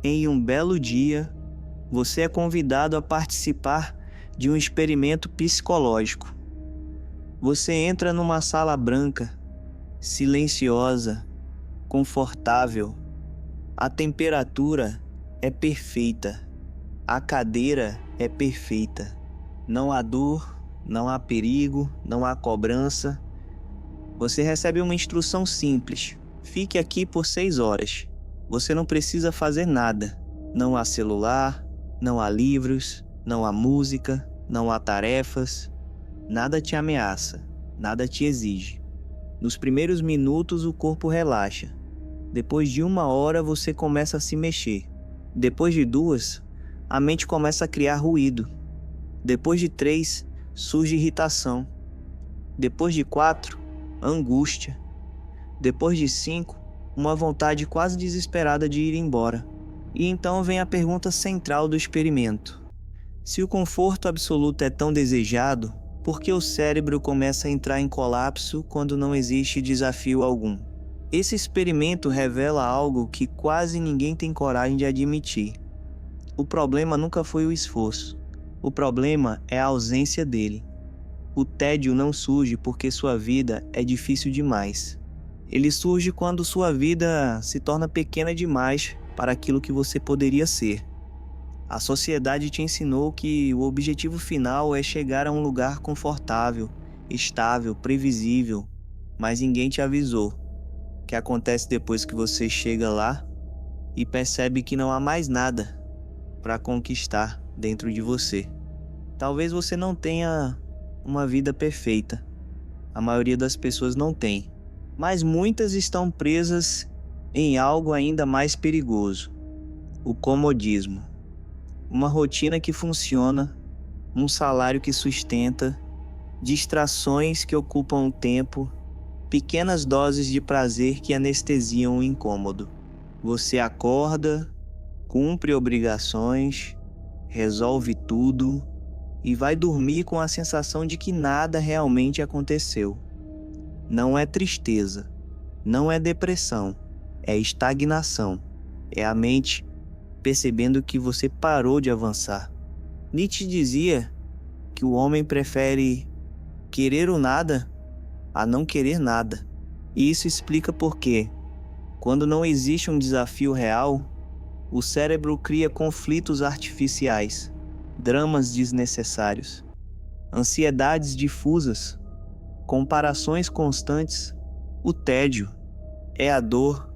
em um belo dia, você é convidado a participar de um experimento psicológico. Você entra numa sala branca, silenciosa, confortável. A temperatura é perfeita. A cadeira é perfeita. Não há dor, não há perigo, não há cobrança. Você recebe uma instrução simples. Fique aqui por 6 horas. Você não precisa fazer nada. Não há celular, não há livros, não há música, não há tarefas. Nada te ameaça, nada te exige. Nos primeiros minutos o corpo relaxa. Depois de 1 hora você começa a se mexer. Depois de 2, a mente começa a criar ruído. Depois de 3, surge irritação. Depois de 4, angústia. Depois de 5, uma vontade quase desesperada de ir embora. E então vem a pergunta central do experimento. Se o conforto absoluto é tão desejado, por que o cérebro começa a entrar em colapso quando não existe desafio algum? Esse experimento revela algo que quase ninguém tem coragem de admitir. O problema nunca foi o esforço. O problema é a ausência dele. O tédio não surge porque sua vida é difícil demais. Ele surge quando sua vida se torna pequena demais para aquilo que você poderia ser. A sociedade te ensinou que o objetivo final é chegar a um lugar confortável, estável, previsível, mas ninguém te avisou. O que acontece depois que você chega lá e percebe que não há mais nada para conquistar dentro de você. Talvez você não tenha uma vida perfeita. A maioria das pessoas não tem. Mas muitas estão presas em algo ainda mais perigoso: o comodismo. Uma rotina que funciona, um salário que sustenta, distrações que ocupam o tempo, pequenas doses de prazer que anestesiam o incômodo. Você acorda, cumpre obrigações, resolve tudo e vai dormir com a sensação de que nada realmente aconteceu. Não é tristeza, não é depressão, é estagnação. É a mente percebendo que você parou de avançar. Nietzsche dizia que o homem prefere querer o nada a não querer nada. E isso explica por quê. Quando não existe um desafio real, o cérebro cria conflitos artificiais, dramas desnecessários, ansiedades difusas, comparações constantes. O tédio é a dor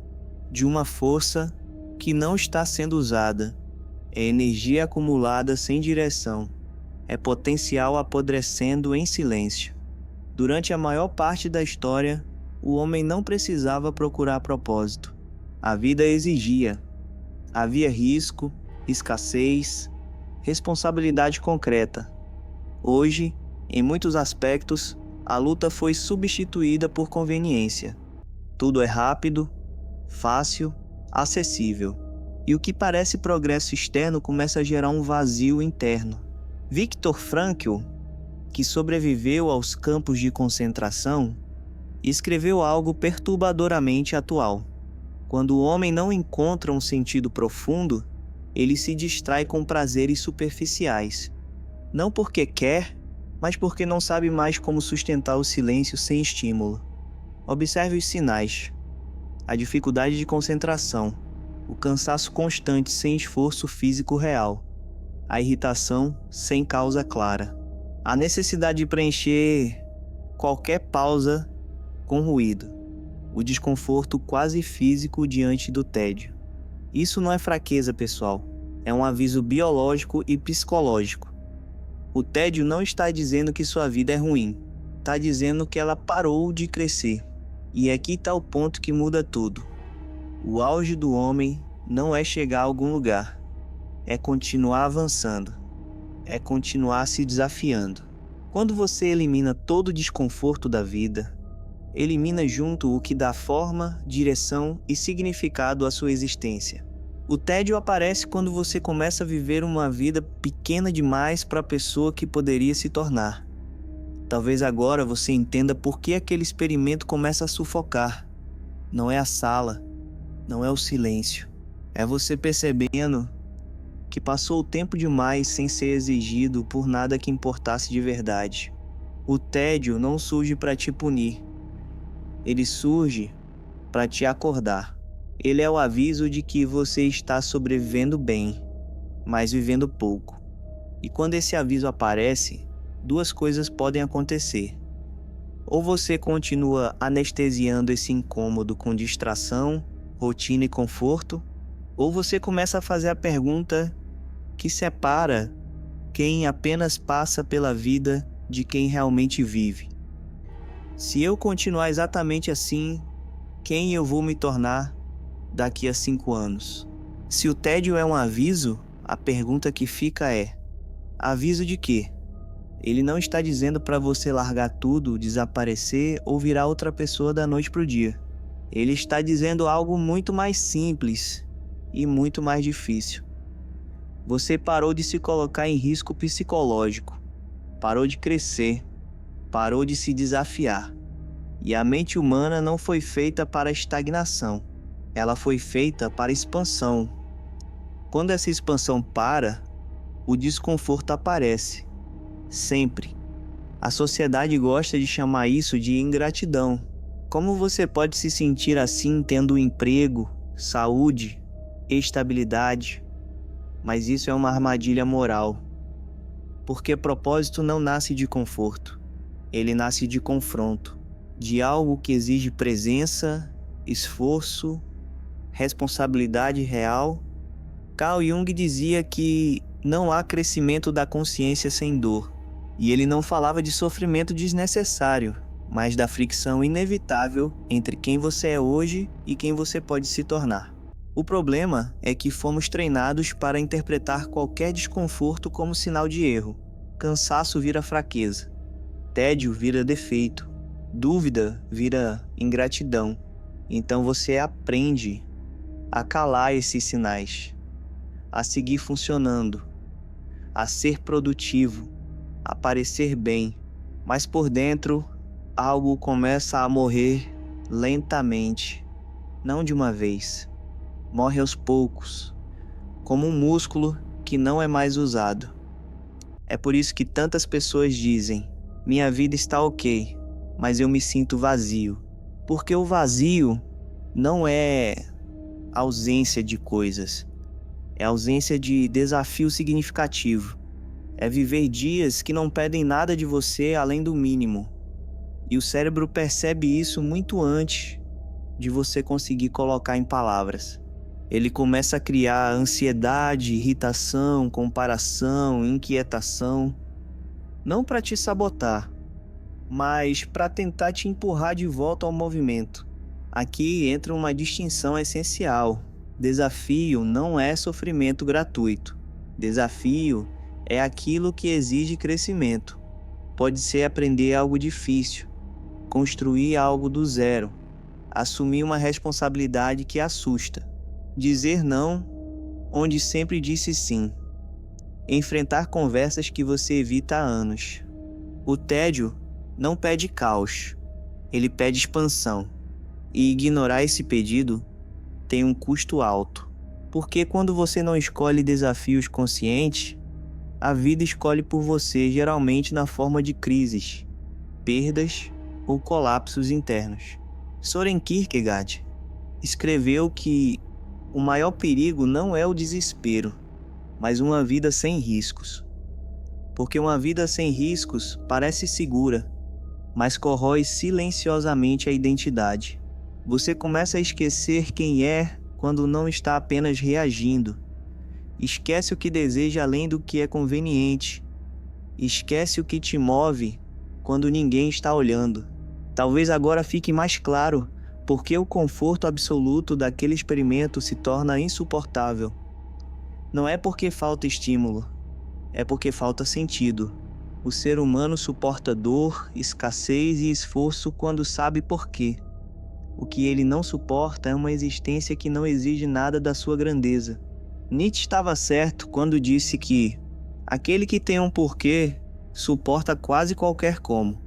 de uma força que não está sendo usada. É energia acumulada sem direção. É potencial apodrecendo em silêncio. Durante a maior parte da história, o homem não precisava procurar propósito. A vida exigia. Havia risco, escassez, responsabilidade concreta. Hoje, em muitos aspectos, a luta foi substituída por conveniência. Tudo é rápido, fácil, acessível. E o que parece progresso externo começa a gerar um vazio interno. Viktor Frankl, que sobreviveu aos campos de concentração, escreveu algo perturbadoramente atual. Quando o homem não encontra um sentido profundo, ele se distrai com prazeres superficiais. Não porque quer, mas porque não sabe mais como sustentar o silêncio sem estímulo. Observe os sinais: a dificuldade de concentração, o cansaço constante sem esforço físico real, a irritação sem causa clara, a necessidade de preencher qualquer pausa com ruído, o desconforto quase físico diante do tédio. Isso não é fraqueza, pessoal, é um aviso biológico e psicológico. O tédio não está dizendo que sua vida é ruim, está dizendo que ela parou de crescer. E aqui está o ponto que muda tudo. O auge do homem não é chegar a algum lugar, é continuar avançando, é continuar se desafiando. Quando você elimina todo o desconforto da vida, elimina junto o que dá forma, direção e significado à sua existência. O tédio aparece quando você começa a viver uma vida pequena demais para a pessoa que poderia se tornar. Talvez agora você entenda por que aquele experimento começa a sufocar. Não é a sala, não é o silêncio, É você percebendo que passou o tempo demais sem ser exigido por nada que importasse de verdade. O tédio não surge para te punir, ele surge para te acordar. Ele é o aviso de que você está sobrevivendo bem, mas vivendo pouco. E quando esse aviso aparece, duas coisas podem acontecer. Ou você continua anestesiando esse incômodo com distração, rotina e conforto, ou você começa a fazer a pergunta que separa quem apenas passa pela vida de quem realmente vive. Se eu continuar exatamente assim, quem eu vou me tornar daqui a 5 anos? Se o tédio é um aviso, a pergunta que fica é: aviso de quê? Ele não está dizendo para você largar tudo, desaparecer ou virar outra pessoa da noite para o dia. Ele está dizendo algo muito mais simples e muito mais difícil. Você parou de se colocar em risco psicológico, parou de crescer, parou de se desafiar. E a mente humana não foi feita para estagnação, ela foi feita para expansão. Quando essa expansão para, o desconforto aparece. Sempre. A sociedade gosta de chamar isso de ingratidão. Como você pode se sentir assim tendo um emprego, saúde, estabilidade? Mas isso é uma armadilha moral. Porque propósito não nasce de conforto. Ele nasce de confronto, de algo que exige presença, esforço, responsabilidade real. Carl Jung dizia que não há crescimento da consciência sem dor. E ele não falava de sofrimento desnecessário, mas da fricção inevitável entre quem você é hoje e quem você pode se tornar. O problema é que fomos treinados para interpretar qualquer desconforto como sinal de erro. Cansaço vira fraqueza, tédio vira defeito, dúvida vira ingratidão. Então você aprende a calar esses sinais, a seguir funcionando, a ser produtivo, a parecer bem, mas por dentro algo começa a morrer lentamente, não de uma vez. Morre aos poucos, como um músculo que não é mais usado. É por isso que tantas pessoas dizem: minha vida está ok, mas eu me sinto vazio. Porque o vazio não é ausência de coisas, é ausência de desafio significativo. É viver dias que não pedem nada de você além do mínimo. E o cérebro percebe isso muito antes de você conseguir colocar em palavras. Ele começa a criar ansiedade, irritação, comparação, inquietação. Não para te sabotar, mas para tentar te empurrar de volta ao movimento. Aqui entra uma distinção essencial. Desafio não é sofrimento gratuito. Desafio é aquilo que exige crescimento. Pode ser aprender algo difícil, construir algo do zero, assumir uma responsabilidade que assusta, dizer não onde sempre disse sim, enfrentar conversas que você evita há anos. O tédio não pede caos, ele pede expansão. E ignorar esse pedido tem um custo alto, porque quando você não escolhe desafios conscientes, a vida escolhe por você, geralmente na forma de crises, perdas ou colapsos internos. Soren Kierkegaard escreveu que o maior perigo não é o desespero, mas uma vida sem riscos. Porque uma vida sem riscos parece segura, mas corrói silenciosamente a identidade. Você começa a esquecer quem é quando não está apenas reagindo. Esquece o que deseja além do que é conveniente. Esquece o que te move quando ninguém está olhando. Talvez agora fique mais claro porque o conforto absoluto daquele experimento se torna insuportável. Não é porque falta estímulo, é porque falta sentido. O ser humano suporta dor, escassez e esforço quando sabe por quê. O que ele não suporta é uma existência que não exige nada da sua grandeza. Nietzsche estava certo quando disse que aquele que tem um porquê suporta quase qualquer como.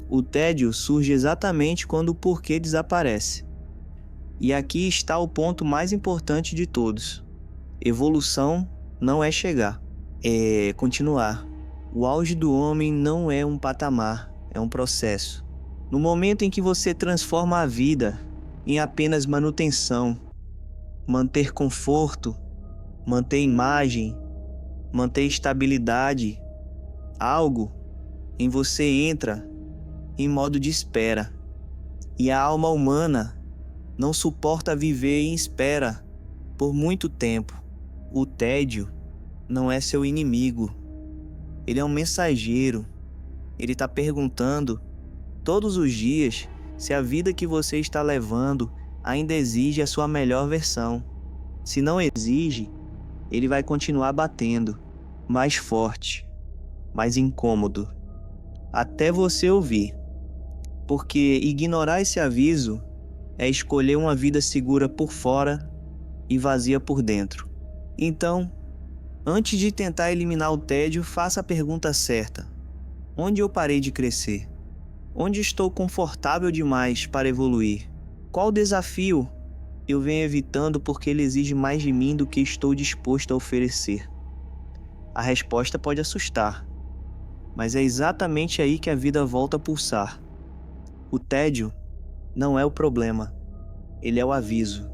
O tédio surge exatamente quando o porquê desaparece. E aqui está o ponto mais importante de todos. Evolução não é chegar, é continuar. O auge do homem não é um patamar, é um processo. No momento em que você transforma a vida em apenas manutenção, manter conforto, manter imagem, manter estabilidade, algo em você entra em modo de espera. E a alma humana não suporta viver em espera por muito tempo. O tédio não é seu inimigo. Ele é um mensageiro. Ele está perguntando todos os dias se a vida que você está levando ainda exige a sua melhor versão. Se não exige, ele vai continuar batendo, mais forte, mais incômodo, até você ouvir. Porque ignorar esse aviso é escolher uma vida segura por fora e vazia por dentro. Então, antes de tentar eliminar o tédio, faça a pergunta certa: onde eu parei de crescer? Onde estou confortável demais para evoluir? Qual desafio eu venho evitando porque ele exige mais de mim do que estou disposto a oferecer? A resposta pode assustar, mas é exatamente aí que a vida volta a pulsar. O tédio não é o problema, ele é o aviso.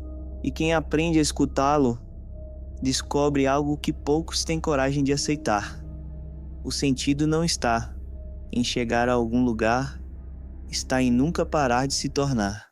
E quem aprende a escutá-lo, descobre algo que poucos têm coragem de aceitar. O sentido não está em chegar a algum lugar, está em nunca parar de se tornar.